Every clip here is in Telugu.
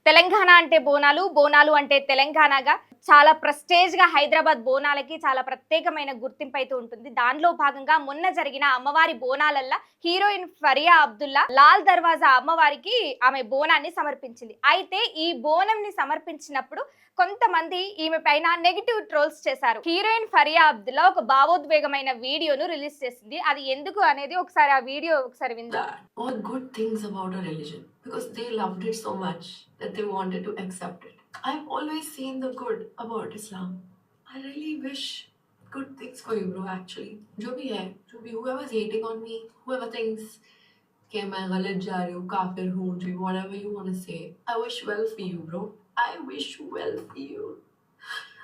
తెలంగాణ అంటే బోనాలు, బోనాలు అంటే తెలంగాణగా చాలా ప్రెస్టేజ్‌గా హైదరాబాద్ బోనాలకి చాలా ప్రత్యేకమైన గుర్తింపు అయితే ఉంటుంది. దానిలో భాగంగా మొన్న జరిగిన అమ్మవారి బోనాలల్ల హీరోయిన్ ఫరియా అబ్దుల్లా లాల్ దర్వాజా అమ్మవారికి ఆమె బోనాన్ని సమర్పించింది. అయితే ఈ బోనంని సమర్పించినప్పుడు కొంతమంది ఈమె పైన నెగెటివ్ ట్రోల్స్ చేశారు. హీరోయిన్ ఫరియా అబ్దుల్లా ఒక భావోద్వేగమైన వీడియోను రిలీజ్ చేసింది. అది ఎందుకు అనేది ఒకసారి ఆ వీడియో ఒకసారి విందాం. All good things about a religion because they loved it so much that they wanted to accept it. I've always seen the good about Islam. I really wish good things for you, bro. Actually, जो भी whoever's hating on me, whoever thinks कि मैं गलत जा रही हूँ, काफिर हूँ, जो whatever you want to say, I wish well for you, bro. I wish well for you.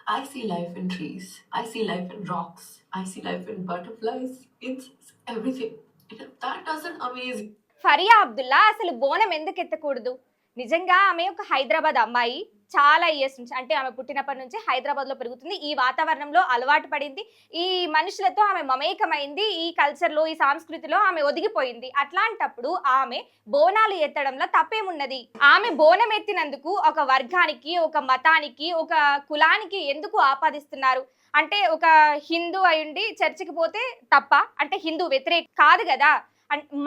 I see life in trees. I see life in rocks. I see life in butterflies, insects, everything. And if that doesn't amaze you, Faria Abdullah అసలు బోనం ఎందుకు ఎత్తకూడదు? నిజంగా ఆమె ఒక హైదరాబాద్ అమ్మాయి. చాలా ఇయర్స్ నుంచి అంటే ఆమె పుట్టినప్పటి నుంచి హైదరాబాద్‌లో పెరుగుతుంది. ఈ వాతావరణంలో అలవాటు పడింది. ఈ మనుషులతో ఆమె మమేకమైంది. ఈ కల్చర్‌లో, ఈ సంస్కృతిలో ఆమె ఒదిగిపోయింది. అట్లాంటప్పుడు ఆమె బోనాలు ఎత్తడంలో తప్పేమున్నది? ఆమె బోనం ఎత్తినందుకు ఒక వర్గానికి, ఒక మతానికి, ఒక కులానికి ఎందుకు ఆపాదిస్తున్నారు? అంటే ఒక హిందూ అయ్యుండి చర్చికి పోతే తప్పా? అంటే హిందూ వ్యతిరేక కాదు గదా!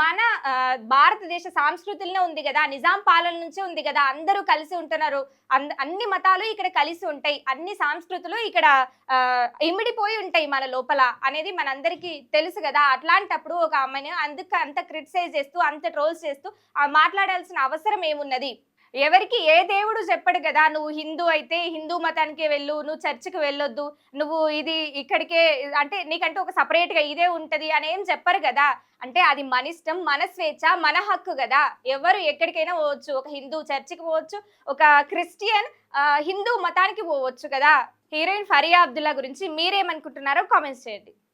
మన భారతదేశ సంస్కృతిలోనే ఉంది గదా! నిజాం పాలన నుంచే ఉంది గదా! అందరూ కలిసి ఉంటున్నారు. అన్ని మతాలు ఇక్కడ కలిసి ఉంటాయి. అన్ని సంస్కృతులు ఇక్కడ ఇమిడిపోయి ఉంటాయి మన లోపల అనేది మనందరికీ తెలుసు గదా! అట్లాంటప్పుడు ఒక అమ్మాయిని అందుకు అంత క్రిటిసైజ్ చేస్తూ, అంత ట్రోల్స్ చేస్తూ మాట్లాడాల్సిన అవసరం ఏమున్నది? ఎవరికి ఏ దేవుడు చెప్పడు కదా! నువ్వు హిందూ అయితే హిందూ మతానికే వెళ్ళు, నువ్వు చర్చికి వెళ్ళొద్దు, నువ్వు ఇది ఇక్కడికే అంటే నీకంటూ ఒక సెపరేట్‌గా ఇదే ఉంటది అని ఏం చెప్పరు గదా! అంటే అది మనిష్టం, మన స్వేచ్ఛ, మన హక్కు గదా! ఎవరు ఎక్కడికైనా పోవచ్చు. ఒక హిందూ చర్చికి పోవచ్చు, ఒక క్రిస్టియన్ హిందూ మతానికి పోవచ్చు కదా! హీరోయిన్ ఫరియా అబ్దుల్లా గురించి మీరేమనుకుంటున్నారో కామెంట్స్ చేయండి.